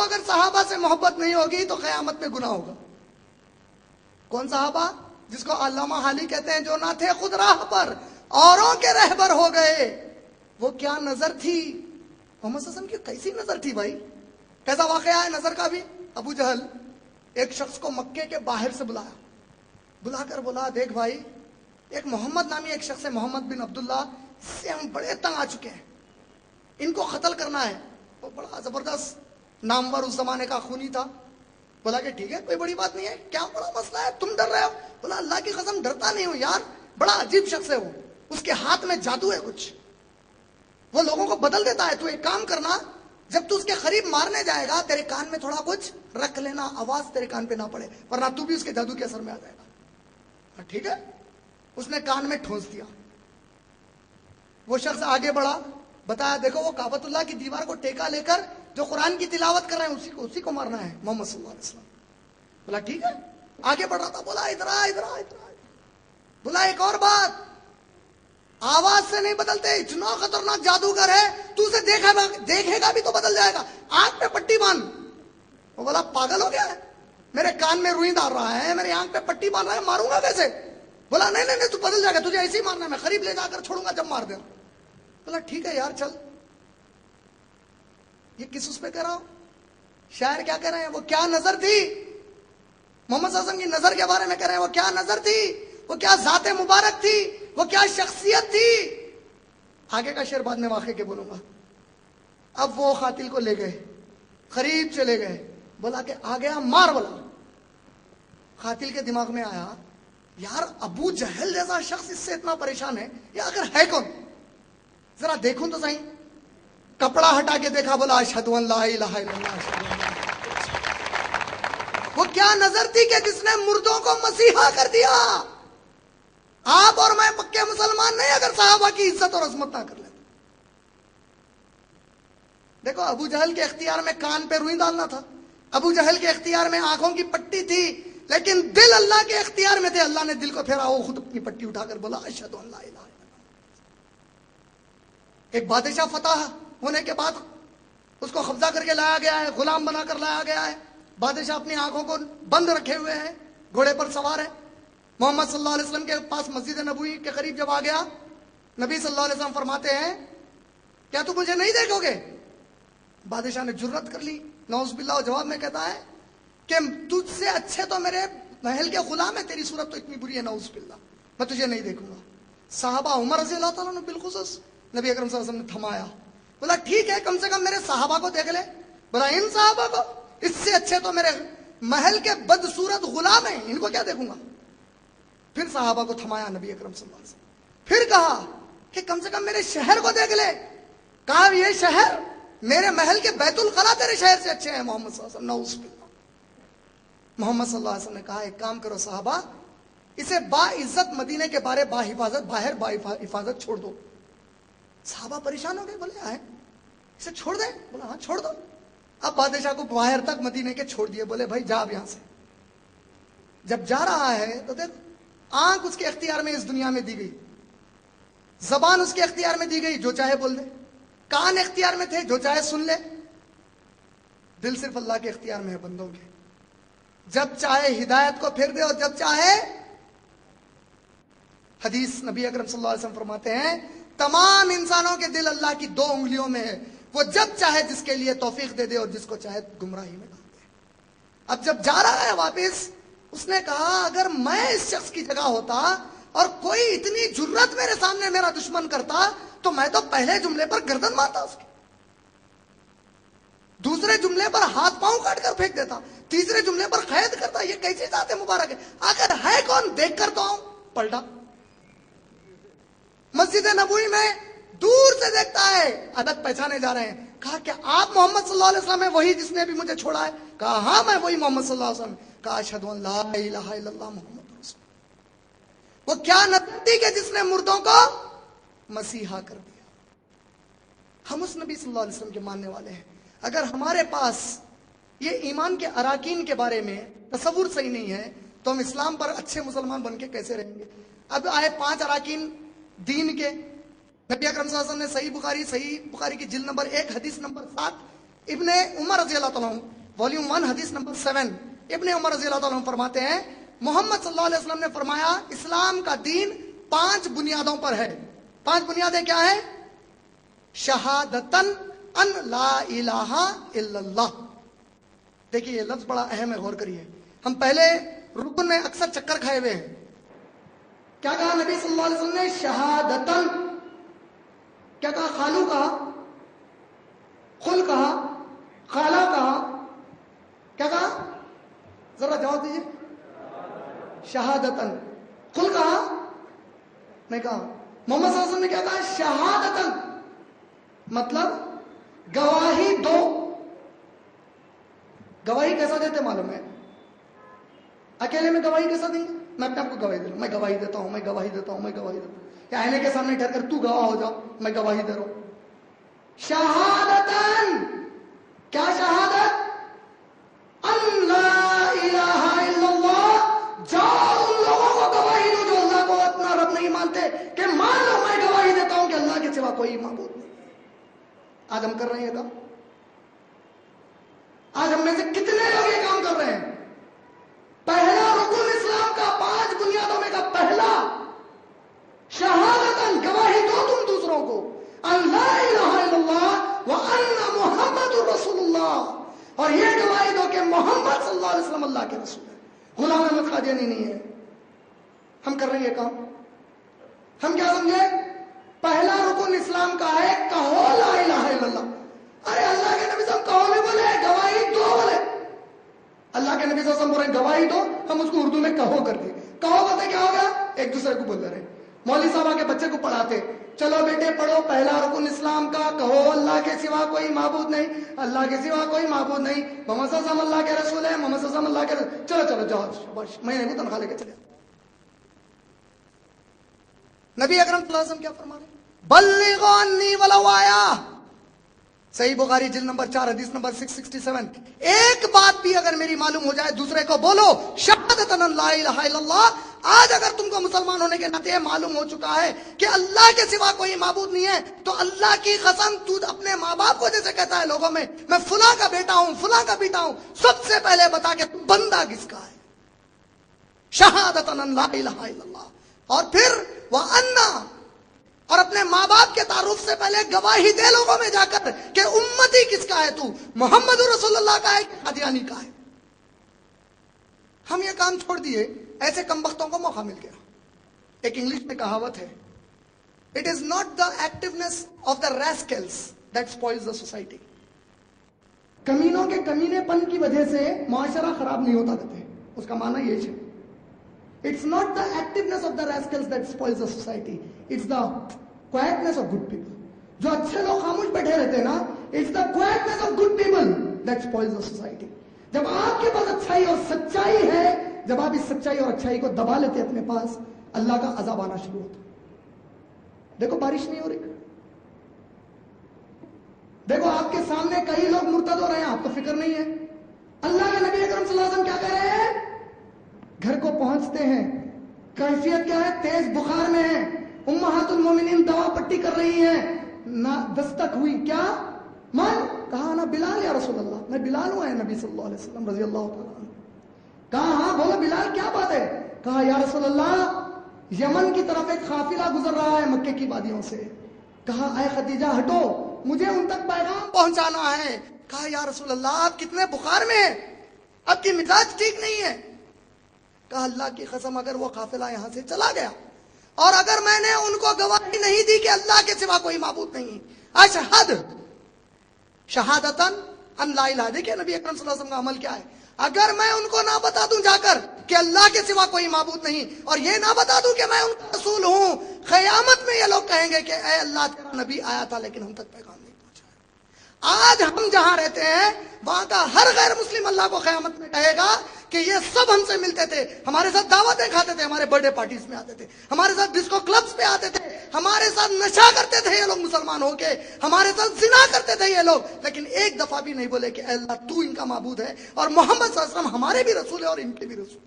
اگر صحابہ سے محبت نہیں ہوگی تو قیامت میں گناہ ہوگا. کون صحابہ؟ جس کو علامہ حالی کہتے ہیں جو نہ تھے خود راہ پر اوروں کے رہبر ہو گئے. وہ کیا نظر تھی محمد صلی اللہ علیہ وسلم کی، کیسی نظر تھی بھائی. کیسا واقعہ ہے نظر کا بھی. ابو جہل ایک شخص کو مکے کے باہر سے بلایا، بلا کر بولا دیکھ بھائی، ایک محمد نامی ایک شخص ہے، محمد بن عبداللہ، اس سے ہم بڑے تنگ آ چکے ہیں، ان کو قتل کرنا ہے. وہ بڑا زبردست نامور اس زمانے کا خونی تھا. بولا کہ ٹھیک ہے، کوئی بڑی بات نہیں ہے، کیا بڑا مسئلہ ہے، تم ڈر رہے ہو؟ بولا اللہ کی قسم ڈرتا نہیں ہوں یار، بڑا عجیب شخص ہے وہ، اس کے ہاتھ میں جادو ہے کچھ، وہ لوگوں کو بدل دیتا ہے. تو ایک کام کرنا، جب تو اس کے قریب مارنے جائے گا تیرے کان میں تھوڑا کچھ رکھ لینا، آواز تیرے کان پہ نہ پڑے، ورنہ تو بھی اس کے جادو کے اثر میں آ جائے گا. ٹھیک ہے. اس نے کان میں ٹھونس دیا. وہ شخص آگے بڑھا، بتایا دیکھو وہ کعبۃ اللہ کی دیوار کو ٹیکا لے کر جو قرآن کی تلاوت کر رہے ہیں اسی کو مارنا ہے، محمد صلی اللہ علیہ وسلم. بولا ٹھیک ہے. آگے بڑھ رہا تھا، بولا ادھر. بولا ایک اور بات، آواز سے نہیں بدلتے، اتنا خطرناک جادوگر ہے، تو اسے دیکھے گا بھی تو بدل جائے گا، آنکھ پہ پٹی باندھ. وہ بولا پاگل ہو گیا ہے، میرے کان میں روئی ڈال رہا ہے، میرے آنکھ پہ پٹی باندھ رہا ہے، ماروں گا کیسے؟ بولا نہیں تو بدل جائے گا، تجھے ایسے ہی مارنا ہے، میں قریب لے جا کر چھوڑوں گا جب مار دے. بولا ٹھیک ہے یار چل. یہ کس اس پہ کہہ رہا ہوں؟ شاعر کیا کہہ رہے ہیں؟ وہ کیا نظر تھی محمد صلی اللہ علیہ وسلم کی نظر کے بارے میں کہہ رہے ہیں. وہ کیا نظر تھی، وہ کیا ذات مبارک تھی، وہ کیا شخصیت تھی. آگے کا شعر بعد میں واقع کے بولوں گا. اب وہ قاتل کو لے گئے، قریب چلے گئے، بولا کہ آ گیا مار. بولا قاتل کے دماغ میں آیا یار ابو جہل جیسا شخص اس سے اتنا پریشان ہے، یا اگر ہے کون، ذرا دیکھوں تو صحیح. کپڑا ہٹا کے دیکھا، بولا اشہد ان لا الہ الا اللہ اشہد ان لا الہ الا اللہ. وہ کیا نظر تھی کہ جس نے مردوں کو مسیحا کر دیا. آپ اور میں پکے مسلمان نہیں اگر صحابہ کی عزت اور عظمت نہ کر لیتے. دیکھو ابو جہل کے اختیار میں کان پہ روئی ڈالنا تھا، ابو جہل کے اختیار میں آنکھوں کی پٹی تھی، لیکن دل اللہ کے اختیار میں تھے. اللہ نے دل کو پھیرا، وہ خود اپنی پٹی اٹھا کر بولا اشہد ان لا الہ الا اللہ. ایک بادشاہ فتح ہونے کے بعد اس کو قبضہ کر کے لایا گیا ہے، غلام بنا کر لایا گیا ہے. بادشاہ اپنی آنکھوں کو بند رکھے ہوئے ہیں، گھوڑے پر سوار ہے. محمد صلی اللہ علیہ وسلم کے پاس مسجد نبوی کے قریب جب آ گیا، نبی صلی اللہ علیہ وسلم فرماتے ہیں کیا تم مجھے نہیں دیکھو گے؟ بادشاہ نے جرت کر لی، نعوذ باللہ. جواب میں کہتا ہے کہ تجھ سے اچھے تو میرے محل کے غلام ہیں، تیری صورت تو اتنی بری ہے، نعوذ باللہ، میں تجھے نہیں دیکھوں گا. صحابہ عمر رضی اللہ تعالیٰ نے بالخصوص نبی اکرم صلی اللہ علیہ وسلم نے تھمایا. بولا ٹھیک ہے کم سے کم میرے صحابہ کو دیکھ لے. بولا ان صحابہ کو، اس سے اچھے تو میرے محل کے بدصورت غلام ہیں، ان کو کیا دیکھوں گا. پھر صحابہ کو تھمایا نبی اکرم صلی اللہ علیہ وسلم. پھر کہا کہ کم سے کم میرے شہر کو دیکھ لے. کہا یہ شہر میرے محل کے بیت الخلا تیرے شہر سے اچھے ہیں محمد صلی اللہ علیہ وسلم. نعوذ باللہ. محمد صلی اللہ علیہ وسلم نے کہا ایک کام کرو صحابہ، اسے با عزت مدینے کے باہر با حفاظت چھوڑ دو. صحابہ پریشان ہو گئے، بولے آئے اسے چھوڑ دیں؟ بولا ہاں چھوڑ دو. اب بادشاہ کو باہر تک مدینے کے چھوڑ دیے. بولے بھائی جا اب یہاں سے. جب جا رہا ہے تو دیکھ، آنکھ اس کے اختیار میں اس دنیا میں دی گئی، زبان اس کے اختیار میں دی گئی، جو چاہے بول دے. کان اختیار میں تھے، جو چاہے سن لے. دل صرف اللہ کے اختیار میں ہے بندوں کے. جب چاہے ہدایت کو پھیر دے اور جب چاہے. حدیث نبی اکرم صلی اللہ علیہ وسلم فرماتے ہیں تمام انسانوں کے دل اللہ کی 2 انگلیوں میں ہے، وہ جب چاہے جس کے لیے توفیق دے دے اور جس کو چاہے گمراہی میں ڈال دے. اب جب جا رہا ہے واپس، اس نے کہا اگر میں اس شخص کی جگہ ہوتا اور کوئی اتنی جرت میرے سامنے میرا دشمن کرتا تو میں تو پہلے جملے پر گردن مارتا اس کی، دوسرے جملے پر ہاتھ پاؤں کاٹ کر پھینک دیتا، تیسرے جملے پر قید کرتا. یہ کیسی ذات مبارک ہے؟ اگر ہے کون دیکھ کر تو آؤں. پلٹا مسجد نبوی میں دور سے دیکھتا ہے، ادب پہچانے جا رہے ہیں. کہا کہ آپ محمد صلی اللہ علیہ وسلم ہیں وہی جس نے بھی مجھے چھوڑا ہے؟ کہا ہاں میں وہی محمد صلی اللہ علیہ وسلم. کہا اشہد ان لا الہ الا اللہ محمد رسول. وہ کیا نظر تھی کہ جس نے مردوں کو مسیحا کر دیا. ہم اس نبی صلی اللہ علیہ وسلم کے ماننے والے ہیں. اگر ہمارے پاس یہ ایمان کے اراکین کے بارے میں تصور صحیح نہیں ہے تو ہم اسلام پر اچھے مسلمان بن کے کیسے رہیں گے؟ اب آئے 5 اراکین دین کے. نبی اکرم صلی اللہ علیہ وسلم نے صحیح بخاری کی جلد نمبر 1 حدیث نمبر 7 ابن عمر رضی اللہ تعالیٰ عنہ वॉल्यूम 1 हदीस नंबर 7, इब्ने उमर रज़ी अल्लाह ताला अन्हु फरमाते हैं मोहम्मद सल्लल्लाहु अलैहि वसल्लम ने फरमाया इस्लाम का दीन 5 बुनियादों पर है। 5 बुनियादें क्या है? शहादतन अन ला इलाहा इल्लल्लाह। देखिए ये लफ्ज बड़ा अहम है, गौर करिए। हम पहले रुकन में अक्सर चक्कर खाए हुए हैं। क्या कहा नबी सल्लल्लाहु अलैहि वसल्लम ने? शहादतन। क्या कहा? खालू कहा, खुल कहा, खाला कहा, क्या कहा? जरा जवाब दीजिए। शहादतन। खुल कहा? नहीं कहा। मोहम्मद सल्लल्लाहु अलैहि वसल्लम ने क्या कहा? शहादतन, मतलब गवाही दो। गवाही कैसा देते मालूम है? अकेले में गवाही कैसा देंगे? मैं अपने आप को गवाही दे रहा हूं, मैं गवाही देता हूं, मैं गवाही देता हूं, मैं गवाही देता हूं। या आईने के सामने ठहर कर तू गवाह हो जा, मैं गवाही दे रहा हूं। शहादतन, क्या शहादत? अल्लाह इलाहा इल्लल्लाह। जाओ उन लोगों को गवाही दो जो अल्लाह को अपना रब नहीं मानते, कि मान लो मैं गवाही देता हूं कि अल्लाह के सिवा कोई माबूद नहीं। आज हम कर रहे हैं काम? आज हम में से कितने लोग ये काम कर रहे हैं? पहला रुकन इस्लाम का 5 बुनियादों में का पहला शहादतन, गवाही दो तुम दूसरों को, अल्लाह इलाहा इल्लल्लाह व अन्ना मुहम्मदुर रसूलुल्लाह, और ये गवाही दो कि मोहम्मद सल्लल्लाहु अलैहि वसल्लम अल्लाह के रसूल है, गुलाम अहमद कादियानी नहीं है। हम कर रहे हैं काम? हम क्या समझे? पहला रुकन इस्लाम का है कहो ला इलाहा इल्लल्लाह। अरे अल्लाह के नबी साहब कहो नहीं बोले, गवाही दो बोले। अल्लाह के नबी साहब बोले गवाही दो, हम उसको उर्दू में कहो कर दिए। कहो बोलते क्या हो गया? एक दूसरे को बोल रहे। मौलवी साहब आके बच्चे को पढ़ाते, चलो बेटे पढ़ो पहला रुकन इस्लाम का, कहो अल्लाह के सिवा कोई माबूद नहीं, अल्लाह के सिवा कोई माबूद नहीं, मोहम्मद सल्लल्लाहु अलैहि वसल्लम अल्लाह के रसूल है, मोहम्मद सल्लल्लाहु अलैहि वसल्लम अल्लाह के रसूल। चलो चलो जाओ, शाबाश, महीने को तनख्वाह लेके चले। नबी अकरम सल्लल्लाहु अलैहि वसल्लम क्या फरमा रहे? बल्लिगु अन्नी वलौ आया। सही बुखारी जिल्द नंबर 4 हदीस नंबर 667। एक बात भी अगर मेरी मालूम हो जाए दूसरे को बोलो, शहादतन ला इलाहा इल्लल्लाह। आज अगर तुमको मुसलमान होने के नाते मालूम हो चुका है कि अल्लाह के सिवा कोई माबूद नहीं है, तो अल्लाह की कसम तू अपने माँ बाप को जैसे कहता है लोगों में, मैं फुला का बेटा हूं, फुला का बेटा हूं, सबसे पहले बता के तू बंदा किसका है? शहादतन ला इलाहा इल्लल्लाह। और फिर वह अन्ना, और अपने माँ बाप के तारुफ से पहले गवाही दे लोगों में जाकर कि उम्मती किसका है तू, मोहम्मद रसूलुल्लाह का है, कादियानी का है। हम ये काम छोड़ दिए, ऐसे कमबख्तों को मौका मिल गया। एक इंग्लिश में कहावत है, it is not the activeness of the rascals that spoils the society. कमीनों के कमीनेपन की वजह से मुआशरा खराब नहीं होता कहते, उसका माना ये है, it's not the activeness of the rascals that spoils the society, it's the quietness of good people. जो अच्छे लोग खामोश बैठे रहते हैं ना, it's the quietness of good people that spoils the society. जब आपके पास अच्छाई और सच्चाई है, जब आप इस सच्चाई और अच्छाई को दबा लेते अपने पास, अल्लाह का अज़ाब आना शुरू होता। देखो बारिश नहीं हो रही, देखो आपके सामने कई लोग मुर्तद हो रहे हैं, आपको फिक्र नहीं है। अल्लाह के नबी अकरम सल्लल्लाहु अलैहि वसल्लम क्या कह रहे हैं? घर को पहुंचते हैं, कैफियत क्या है? तेज बुखार में है, उम्महातुल मोमिनीन दवा पट्टी कर रही है, ना दस्तक हुई, क्या मन? कहा ना बिलाल या रसूल अल्लाह, मैं बिलाल हूं नबी सल्लल्लाहु अलैहि वसल्लम रज़ी अल्लाह तआला अन्हु। कहा हाँ बोलो बिलाल क्या बात है? कहा या रसूल अल्लाह, यमन की तरफ एक काफिला गुजर रहा है मक्के की वादियों से। कहा ऐ खदीजा हटो, मुझे उन तक पैगाम पहुंचाना है। कहा या रसूल अल्लाह आप कितने बुखार में हैं, आपकी मिजाज ठीक नहीं है। कहा अल्लाह की कसम अगर वो काफिला यहां से चला गया और अगर मैंने उनको गवाही नहीं दी कि अल्लाह के सिवा कोई माबूद नहीं, अशहद शहादतन अन ला इलाहा। देखिए नबी अकरम सल्लल्लाहु अलैहि वसल्लम का अमल क्या है? अगर मैं उनको ना बता दूं जाकर कि अल्लाह के सिवा कोई माबूद नहीं, और ये ना बता दूं कि मैं उनका रसूल हूं, क़यामत में ये लोग कहेंगे कि ऐ अल्लाह तेरा नबी आया था लेकिन हम तक पैगाम नहीं पहुंचाया। आज हम जहां रहते हैं वहां का हर गैर मुस्लिम अल्लाह को क़यामत में कहेगा कि ये सब हमसे मिलते थे, हमारे साथ दावतें खाते थे, हमारे बर्थडे पार्टीज में आते थे, हमारे साथ डिस्को क्लब्स पे आते थे, हमारे साथ नशा करते थे ये लोग मुसलमान होके, हमारे साथ जिना करते थे ये लोग, लेकिन एक दफा भी नहीं बोले कि अल्लाह तू इनका माबूद है और मोहम्मद सल्लल्लाहु अलैहि वसल्लम हमारे भी रसूल है और इनके भी रसूल।